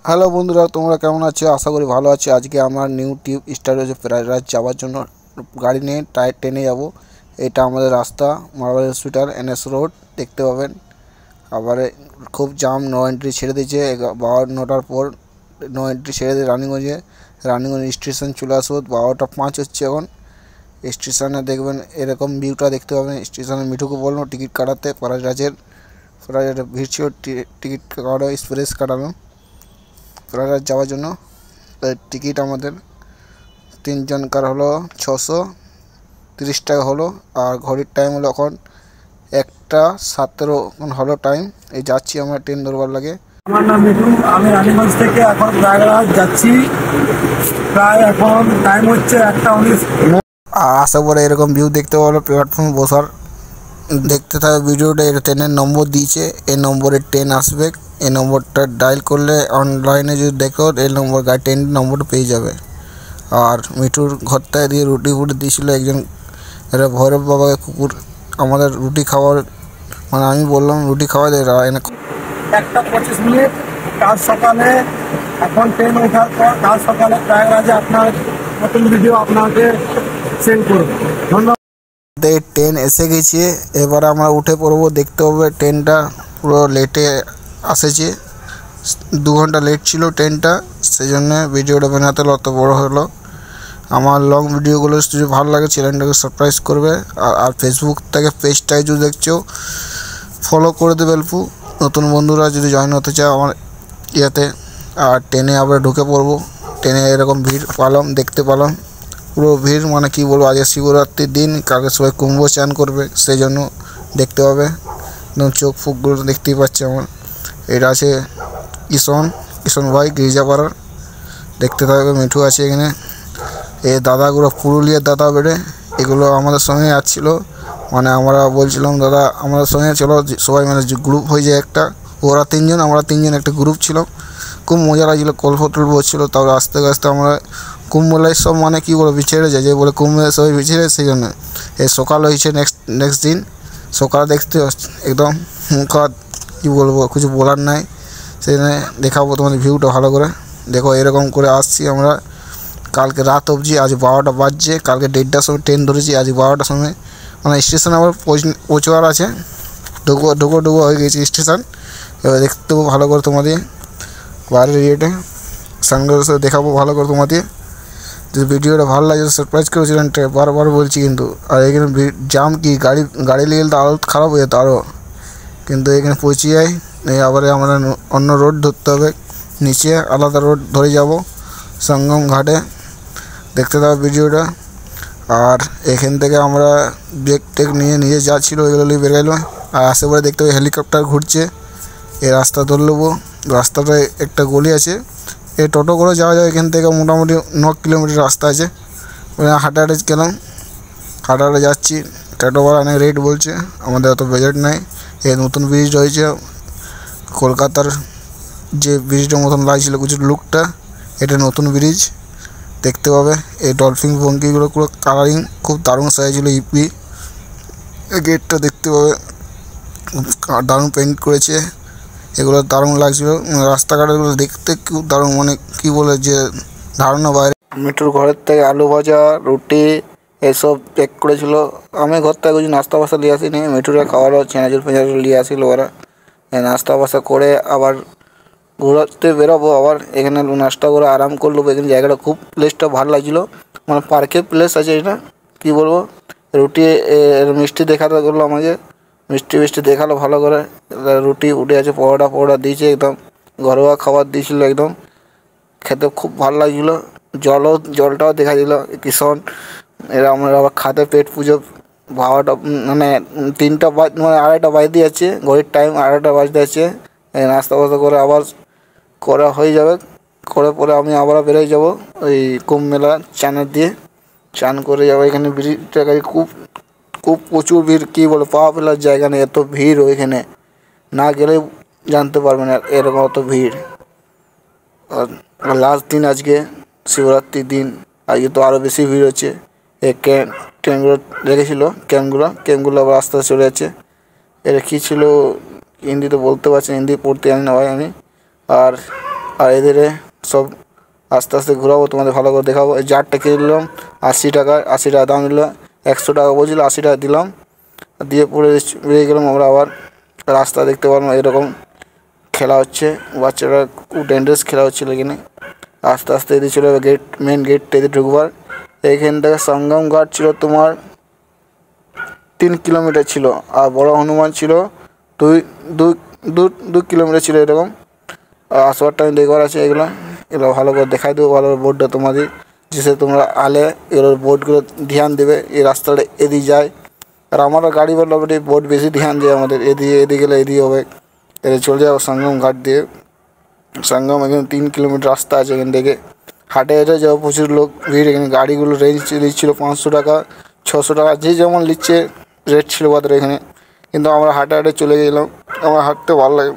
Hello বন্ধুরা, তোমরা কেমন আছো? আশা করি ভালো আছো। আজকে আমার নিউ টিউব স্টার্ট হয়েছে প্রয়াগরাজ যাওয়ার জন্য। গাড়ি নিয়ে ট্রেনে যাব। এটা আমাদের রাস্তা, মার্বেল হসপিটাল NS রোড দেখতে পাবেন। আবার খুব জাম, নো এন্ট্রি ছেড়ে দিয়েছে 9টার পর। নো এন্ট্রি ছেড়ে দিয়ে রানিগঞ্জ স্টেশন চলে আসবো। 12টা 5 হচ্ছে এখন। স্টেশনে দেখবেন এরকম ভিউটা দেখতে পাবেন। স্টেশনে মিঠুকে বললো টিকিট কাটাতে, প্রয়াগরাজের ভিড় ছিল, টিকিট কাটা এক্সপ্রেস কাটানো প্রয়াগরাজ যাওয়ার জন্য। টিকিট আমাদের 3 জনকার হলো 630 টাকা হলো। আর ঘড়ির টাইম হলো এখন 1টা 17 হলো টাইম। এই যাচ্ছি আমরা, ট্রেন ধরবার লাগে। আমার নাম মিঠু, আমি রানীগঞ্জ থেকে এখন প্রয়াগরাজ যাচ্ছি। প্রায় এখন টাইম হচ্ছে 1টা 19। আশা করে এরকম ভিউ দেখতে পাবো প্ল্যাটফর্মে বসার। দেখতে থাকবে ভিডিওটা। এটা ট্রেনের নম্বর দিয়েছে, এই নম্বরে ট্রেন আসবে। এই নম্বরটা ডায়াল করলে অনলাইনে যদি দেখো এই নম্বর ট্রেন নম্বরটা পেয়ে যাবে। আর মিঠুর ঘরটায় দিয়ে রুটি ফুটি দিয়েছিল একজন, এটা ভৈরব বাবাকে কুকুর। আমাদের রুটি খাওয়ার মানে আমি বললাম রুটি খাওয়া দেয় 1টা 25 কাল সকালে। এখন ট্রেন ওঠার পর কাল সকালে প্রয়াগরাজে আপনার নতুন ভিডিও আপনাকে সেন্ড করব। ধন্যবাদ। ট্রেন এসে গেছে, এবার আমরা উঠে পড়বো। দেখতে হবে ট্রেনটা পুরো লেটে আসেছে, 2 ঘন্টা লেট ছিল ট্রেনটা, সেই জন্য ভিডিওটা বানাতে অত বড় হলো। আমার লং ভিডিওগুলো যদি ভালো লাগে চ্যানেলটাকে সাবস্ক্রাইব করবে। আর ফেসবুক থেকে পেজটাই যদি দেখছো ফলো করে দেবে অল্প। নতুন বন্ধুরা যদি জয়েন হতে চাও আমার ইয়েতে। আর ট্রেনে আবার ঢুকে পড়বো। ট্রেনে এরকম ভিড় পালাম, দেখতে পালাম পুরো ভিড়, মানে কি বলবো। আজকে শিবরাত্রির দিন, কালকে সবাই কুম্ভ চান করবে, সেই জন্য দেখতে হবে। চোখ ফুকগুলো দেখতেই পাচ্ছে আমার। এটা আছে কিষণ ভাই গির্জাপাড়ার, দেখতে থাকবে। মিঠু আছে এখানে। এই দাদাগুলো পুরুলিয়ার দাদা বেড়ে, এগুলো আমাদের সঙ্গে আসছিল। মানে আমরা বলছিলাম দাদা আমাদের সঙ্গে চলো, সবাই মানে গ্রুপ হয়ে যায় একটা। ওরা 3 জন, আমরা 3 জন একটা গ্রুপ ছিল। খুব মজা লাগছিল, কলফটল বসছিলো। তারপরে আস্তে আস্তে আমরা কুম্ভমেলায় সব মানে কী বলে বিছেড়ে যায়, যে বলে কুম্ভমেলায় সবাই বিছেড়ে, সেই জন্য এই সকাল হয়েছে। নেক্সট দিন সকাল দেখতে একদম মুখ কী বলবো, কিছু বলার নাই। সেই জন্য দেখাবো তোমাদের ভিউটা ভালো করে দেখো। এরকম করে আসছি আমরা কালকে রাত অবধি। আজ 12টা বাজছে, কালকে 1:30টার সময় ট্রেন ধরেছি, আজ 12টার সময়। মানে স্টেশন আবার পৌঁছাবার আছে। ঢুকো হয়ে গেছে স্টেশন। এবার দেখতে দেবো ভালো করে তোমাদের বাইরের ইয়েটা, সানগ্লাস দেখাবো ভালো করে তোমাদের। যদি ভিডিওটা ভালো লাগে সাবস্ক্রাইব করে চ্যানেলটা, বারবার বলছি কিন্তু। আর এখানে জাম কি, গাড়ি নিয়ে গেলে তো আরও খারাপ হয়ে যেত আরও। কিন্তু এখানে পৌঁছে যাই, আবার আমরা অন্য রোড ধরতে হবে, নিচে আলাদা রোড ধরে যাব সঙ্গম ঘাটে। দেখতে থাকো ভিডিওটা। আর এখান থেকে আমরা ব্রেক টেক নিয়ে যাচ্ছিলো, এগুলো নিয়ে বের গেলো। আর আশেপাশে দেখতে হবে হেলিকপ্টার ঘুরছে। এই রাস্তা ধরে নেবো। রাস্তাটায় একটা গলি আছে, এই টোটো করে যাওয়া যায়। এখান থেকে মোটামুটি 9 কিলোমিটার রাস্তা আছে। হাঁটাহাঁটি গেলাম, হাঁটাহাঁটি যাচ্ছি। টোটোওয়ালা অনেক রেট বলছে, আমাদের অত বাজেট নাই। এই নতুন ব্রিজ রয়েছে কলকাতার, যে ব্রিজটার মতন লাগছিল কিছু লুকটা, এটা নতুন ব্রিজ দেখতে পাবে। এই ডলফিন ভঙ্গিগুলো পুরো কালারিং, খুব দারুণ সাইজগুলো। ইপি গেটটা দেখতে পাবে, দারুণ পেন্ট করেছে। এগুলো দারুণ লাগছিল। রাস্তাঘাটগুলো দেখতে খুব দারুণ, মানে কী বলে যে ধারণা বাইরে। মিঠুর ঘরের থেকে আলু ভাজা, রুটি এসব প্যাক করেছিল। আমি ঘর থেকে কিছু নাস্তা বাস্তা নিয়ে আসিনি, মিঠুরা খাওয়ারও চেনাচুর ফেঁচাচুর নিয়ে আসিল ওরা। নাস্তা বাস্তা করে আবার ঘোরাতে বেরোবো। আবার এখানে নাস্তা করে আরাম করলো। এখানে জায়গাটা খুব, প্লেসটা ভালো লাগছিলো, মানে পার্কের প্লেস আছে এটা। কী বলবো, রুটি মিষ্টি দেখাতে করলো আমাকে, মিষ্টি দেখালো ভালো করে। রুটি উঠে আছে, পরোটা দিয়েছে, একদম ঘরোয়া খাবার দিয়েছিল একদম। খেতে খুব ভালো লাগছিলো। জলটাও দেখা দিল কিষণ। এরা আমরা আবার খাতে পেট পুজো। 12টা মানে 3টা মানে 2:30 বাজতে যাচ্ছে, ঘড়ির টাইম 2:30 বাজতে যাচ্ছে। নাস্তা বাস্তা করে আবার করা হয়ে যাবে। করে পরে আমি আবার বেরোয় যাব ওই কুম্ভ মেলা চানের দিয়ে। চান করে যাবো। এখানে ব্রিজটা খুব প্রচুর ভিড়, কী বলে পা ফেলার জায়গা নেই, এত ভিড় ওইখানে। না গেলে জানতে পারবেন এরকম অত ভিড়। আর লাস্ট দিন আজকে, শিবরাত্রির দিন, আজকে তো আরও বেশি ভিড় হচ্ছে। এই ট্রেনগুলো রেখেছিলো, ক্যাম্পগুলো আবার আস্তে আস্তে চলে যাচ্ছে। এটা কী ছিল হিন্দিতে বলতে পারছি, হিন্দি পড়তে জানি না ভাই আমি। আর আর এদিকে সব আস্তে আস্তে ঘোরাবো, তোমাদের ভালো করে দেখাবো। এই জারটা কিনে নিলাম 80 টাকা, 80 টাকা দাম নিল। 100 টাকা বলছিল, 80 টাকা দিলাম, দিয়ে পরে বেরিয়ে গেলাম আমরা। আবার রাস্তা দেখতে পারলাম এরকম খেলা হচ্ছে, বাচ্চারা খুব ডেঞ্জারাস খেলা হচ্ছিল এখানে। আস্তে আস্তে এদিকে ছিল গেট, মেন গেটটা এদিকে ঢুকবার। এইখান থেকে সঙ্গম ঘাট ছিল তোমার 3 কিলোমিটার ছিল, আর বড় হনুমান ছিল 2 কিলোমিটার ছিল এরকম। আসবার টাইম দেখবার আছে এগুলো ভালো করে দেখাই দেবো, ভালো বোর্ডটা তোমাদের, যেসে তোমরা আলে এগুলোর বোর্ডগুলো ধ্যান দেবে। এই রাস্তাটা এদিকে যায়, আর আমারও গাড়ি বললো বোর্ড বেশি ধ্যান দেয় আমাদের, এদিকে গেলে এদিকে হবে। এদিকে চলে যাবো সঙ্গম ঘাট দিয়ে। সঙ্গম এখানে 3 কিলোমিটার রাস্তা আছে, এখান থেকে হাটে হেঁটে যাবো। প্রচুর লোক ভিড়, এখানে গাড়িগুলো রেঞ্জ দিচ্ছিল 500 টাকা 600 টাকা, যে যেমন নিচ্ছে রেট ছিল বাদের এখানে। কিন্তু আমরা হাটে হাটে চলে গেলাম, আমার হাঁটতে ভালো লাগে,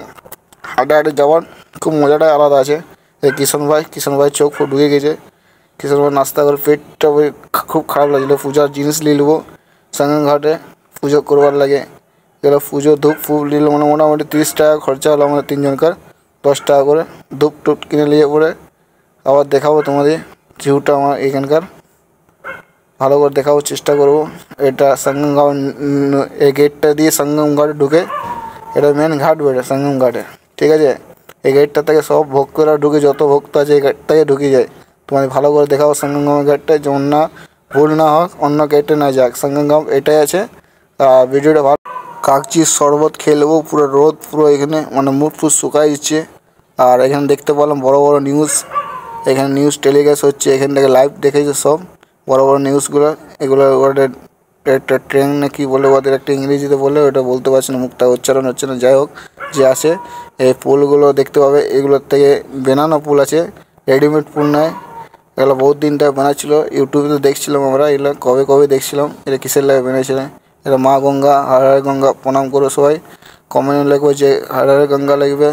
হাটে হাটে যাওয়ার খুব মজাটাই আলাদা আছে। এই কিষণ ভাই চোখ ফুট ঢুকে গেছে। কিষণ ভাই নাস্তা করে পেটটা খুব খারাপ লাগছিলো। পূজার জিনিস নিয়ে নেবো সঙ্গম ঘাটে পুজো করবার লাগে। এগুলো পুজো ধূপ ফুপ নিল, মোটামুটি 30 টাকা খরচা হলো আমাদের 3 জনকার। 10 টাকা করে ধূপ টুপ কিনে নিয়ে পরে আবার দেখাবো তোমাদের ভিউটা আমার এখানকার, ভালো করে দেখাবো চেষ্টা করবো। এটা সঙ্গম ঘাট, এই গেটটা দিয়ে সঙ্গম ঘাটে ঢুকে, এটা মেন ঘাট বেড়ে সঙ্গম ঘাটে, ঠিক আছে। এই গেটটা থেকে সব ভক্তরা ঢুকে, যত ভক্ত আছে এই গেট থেকে ঢুকে যায়। তোমাদের ভালো করে দেখাবো সঙ্গম গেটটা, যেমন না ভুল না হোক, অন্য গেটে না যাক, সঙ্গম এটাই আছে। ভিডিওটা ভালো। কাগজির শরবত খেয়ে নেবো, পুরো রোদ পুরো এখানে মানে মুখ ফুট শুকাই দিচ্ছে। আর এখানে দেখতে পেলাম বড় বড় নিউজ, এখানে নিউজ টেলিকাস্ট হচ্ছে, এখান থেকে লাইভ দেখেছে সব বড় বড় নিউজগুলো। এগুলো একটা ট্রেন না কি বলে ওদের, একটা ইংরেজিতে বলে, ওটা বলতে পারছি না, মুখটা উচ্চারণ হচ্ছে না। যাই হোক, যে আসে এই পুলগুলো দেখতে পাবে, এগুলোর থেকে বানানো পুল আছে, রেডিমেড পুল নয়। এগুলো বহুত দিনটা বানাচ্ছিল, ইউটিউবে তো দেখছিলাম আমরা, এগুলো কবে দেখছিলাম। এটা কিসের লাগে বানিয়েছিল, এটা মা গঙ্গা, হর হর গঙ্গা প্রণাম করো সবাই। কমেন্ট লিখবে যে হর হর গঙ্গা লাগবে।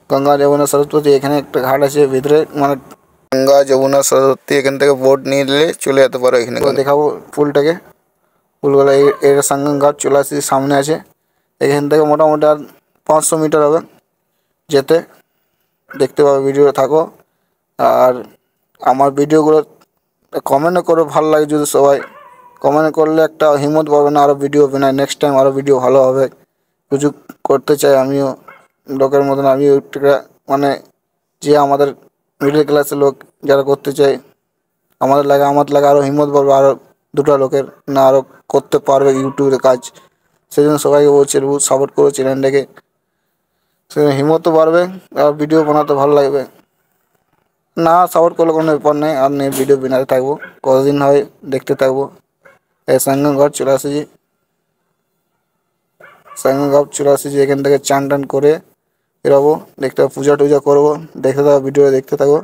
গঙ্গা যমুনা সরস্বতী, এখানে একটা ঘাট আছে ভিতরে, মানে গঙ্গা যমুনা সরস্বতী, এখান থেকে বোট নিয়ে নিলে চলে যেতে পারো এখানে। দেখাবো পুলটাকে, পুলগুলো এর সঙ্গম ঘাট চলে আসছে, সামনে আছে। এখান থেকে মোটামুটি আর 500 মিটার হবে যেতে, দেখতে পাবে, ভিডিওটা থাকো। আর আমার ভিডিওগুলো কমেন্ট করো ভালো লাগে, যদি সবাই কমেন্ট করলে একটা হিম্মত পাবে না আরও ভিডিও বানায়, নেক্সট টাইম আরও ভিডিও ভালো হবে। কিছু করতে চাই আমিও লোকের মতন, আমিও মানে যে আমাদের মিডল ক্লাসের লোক যারা করতে চাই, আমার লাগে আরও হিম্মত পাবে, আরও দুটো লোকের না আরও করতে পারবে ইউটিউবের কাজ। সেই জন্য সবাইকে বলছি সাপোর্ট করো চ্যানেলটাকে, সেজন্য হিম্মতও বাড়বে আর ভিডিও বানাতে ভালো লাগবে। না সাপোর্ট করলে কোনো ব্যাপার নেই, আর নিয়ে ভিডিও বানাতে থাকবো, কতদিন হয় দেখতে থাকবো। এই সঙ্গম ঘাট চলে আসেছি, সঙ্গম ঘাট চলে আসেছি, এখান থেকে চান টান করে বেরোবো, দেখতে পূজা টুজা করবো। দেখতে থাকো ভিডিওটা, দেখতে থাকো,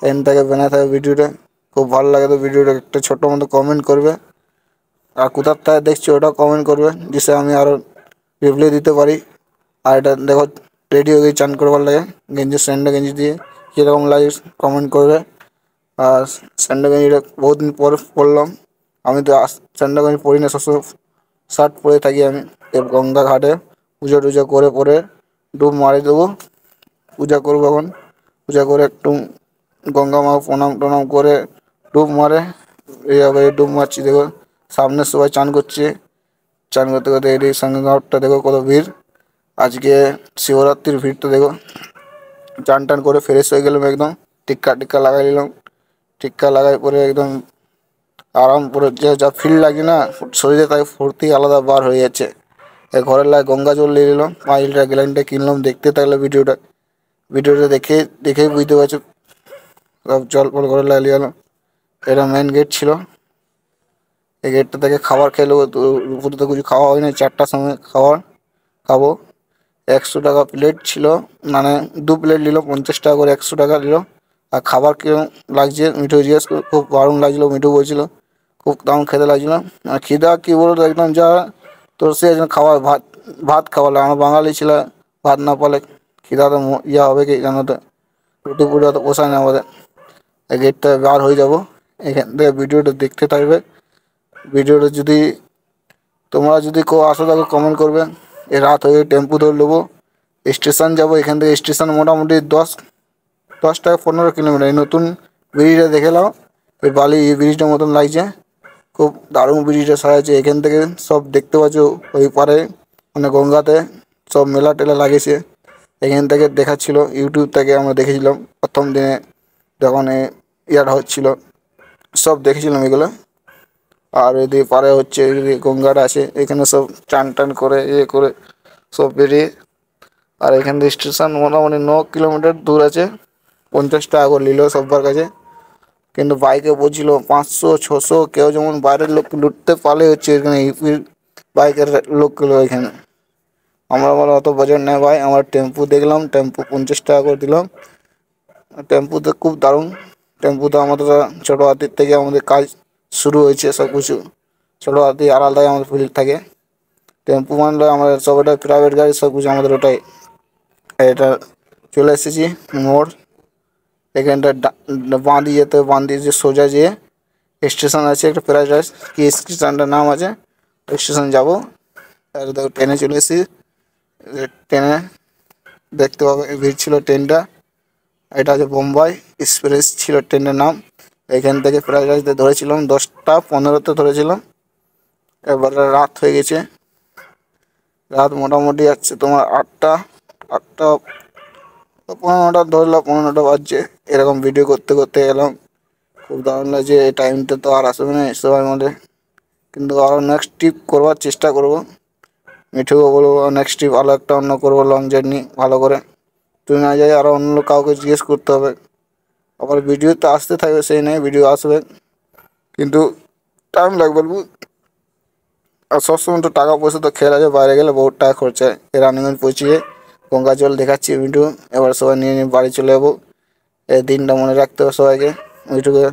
এখান থেকে বানাতে থাকো ভিডিওটা। খুব ভালো লাগে তো ভিডিওটা একটা ছোটো মতো কমেন্ট করবে, আর কোথার থেকে দেখছি ওটাও কমেন্ট করবে, যেসে আমি আরও রিপ্লাই দিতে পারি। আর এটা দেখো রেডি হয়ে গিয়ে চান করবার লাগে, স্যান্ডো গেঞ্জি দিয়ে কীরকম লাগে কমেন্ট করবে। আর স্যান্ডো গেঞ্জিটা বহুত দিন পর পরলাম, আমি তো স্যান্ডো গেঞ্জি পরি না, সবসময় শার্ট পরে থাকি আমি। গঙ্গা ঘাটে পুজো টুজো করে পরে ডুব মারি দেবো, পূজা করবো। এখন পূজা করে একটু গঙ্গা মা প্রণাম টনাম করে ডুব মারে, এইভাবে ডুব মারছি। দেখো সামনে সবাই চান করছে, চান করতে করতে এই সঙ্গে ঘাটটা দেখো কত ভিড়। আজকে শিবরাত্রির ভিড়টা দেখো। চান টান করে ফ্রেশ হয়ে গেলাম, একদম টিক্কা লাগাই নিলাম, টিক্কা লাগাই পরে একদম আরাম করে যা ফিল লাগে না শরীরে, তাই ফুর্তি আলাদা বার হয়ে যাচ্ছে। ঘরের লাগে গঙ্গা জল নিয়ে নিলাম, 5 লিটার গ্যালানটা কিনলাম। দেখতে থাকলে ভিডিওটা দেখেই বুঝতে পারছো। সব জল পর ঘরের লাগে নিয়ে গেলাম। এটা মেন গেট ছিল, এই গেটটা থেকে খাবার খেয়ে নেবো। দুপুরে তো কিছু খাওয়া হয়নি, 4টার সময় খাবো। 100 টাকা প্লেট ছিল, মানে 2 প্লেট নিল, 50 টাকা করে 100 টাকা নিল। আর খাবার কিরকম লাগছে মিঠু জিজ্ঞেস করে, খুব দারুণ লাগছিলো। মিঠু বলছিল খুব দারুণ খেতে লাগছিল। আর খিদা কী বলতো একদম যা তোর সে খাওয়া ভাত খাওয়ালে, আমার বাঙালি ছিল, ভাত না পালে খিদা তো হবে কি জানো তো, রুটি পুটি তো পোষায় না আমাদের। এই গেটটা বার হয়ে যাব, এখান থেকে ভিডিওটা দেখতে থাকবে। ভিডিওটা যদি তোমরা যদি কেউ আসো তাকে কমেন্ট করবে। এই রাত হয়ে টেম্পু ধরে নেবো, স্টেশন যাবো। এখান থেকে স্টেশন মোটামুটি 10 থেকে 15 কিলোমিটার। এই নতুন ব্রিজটা দেখে নাও, এই বালি ব্রিজটার মতন লাগছে, খুব দারুণ ব্রিজটা সাজাচ্ছে। এখান থেকে সব দেখতে পাচ্ছ ওই পারে মানে গঙ্গাতে সব মেলা টেলা লাগিয়েছে। এখান থেকে দেখাচ্ছিল, ইউটিউব থেকে আমরা দেখেছিলাম প্রথম দিনে যখন ইয়াটা হচ্ছিল, সব দেখেছিলাম এগুলো। আর এদিকে পারে হচ্ছে এদিকে গঙ্গাটা আছে, এখানে সব চান টান করে করে সব বেরিয়ে। আর এখান থেকে স্টেশন মোটামুটি 9 কিলোমিটার দূর আছে। 50 টাকা করে নিল সবার কাছে, কিন্তু বাইকে বলছিল 500 600। কেউ যেমন বাইরের লোক লুটতে পারলে হচ্ছে এখানে ইউপির বাইকের লোকগুলো এখানে। আমরা বলো অত বাজার নেই ভাই, আমরা টেম্পু দেখলাম, টেম্পু 50 টাকা করে দিলাম। টেম্পুতে খুব দারুণ, টেম্পুতে আমাদের ছোটো হাতির থেকে আমাদের কাজ শুরু হয়েছে সব কিছু। ছোটো হাতি আলাদাই আমাদের ফিল্ড থাকে, টেম্পু মানলে আমাদের সব ওটাই প্রাইভেট গাড়ি, সব কিছু আমাদের ওটাই। এটা চলে এসেছি মোড়, এখানটা বাঁ দিয়ে যেতে, বাঁ দিয়ে যে সোজা যেয়ে স্টেশন আছে একটা প্যারাডাইস, কি স্টেশনটার নাম আছে, ওই স্টেশন যাবো। আর দেখো ট্রেনে চলে এসেছি, ট্রেনে দেখতে পাবে ভিড় ছিল ট্রেনটা। এটা হচ্ছে বোম্বাই এক্সপ্রেস ছিল ট্রেনের নাম। এখান থেকে প্যারাডাইসে ধরেছিলাম 10টা 15-তে ধরেছিলাম। এবারে রাত হয়ে গেছে, রাত মোটামুটি যাচ্ছে তোমার 8টা 15টা ধরলাম, 15টা বাজছে। এরকম ভিডিও করতে করতে গেলাম, খুব দারুণ লাগছে। এই টাইমটা তো আর আসবে না সবার মধ্যে, কিন্তু আরও নেক্সট ট্রিপ করবার চেষ্টা করব। মিঠুকে বলবো নেক্সট ট্রিপ আরও একটা অন্য করবো, লং জার্নি ভালো করে। তুই না যাই আরও অন্য কাউকে জিজ্ঞেস করতে হবে। আবার ভিডিও তো আসতে থাকবে, সেই নেই ভিডিও আসবে, কিন্তু টাইম লাগবে। আর সবসময় তো টাকা পয়সা তো খেয়াল আছে, বাইরে গেলে বহুত টাকা খরচা হয়। রানিগঞ্জ পৌঁছিয়ে গঙ্গা জল দেখাচ্ছি মিঠু, এবার সবাই নিয়ে নিয়ে বাড়ি চলে যাবো। এই দিনটা মনে রাখতে হবে সবাইকে, মিঠুকে।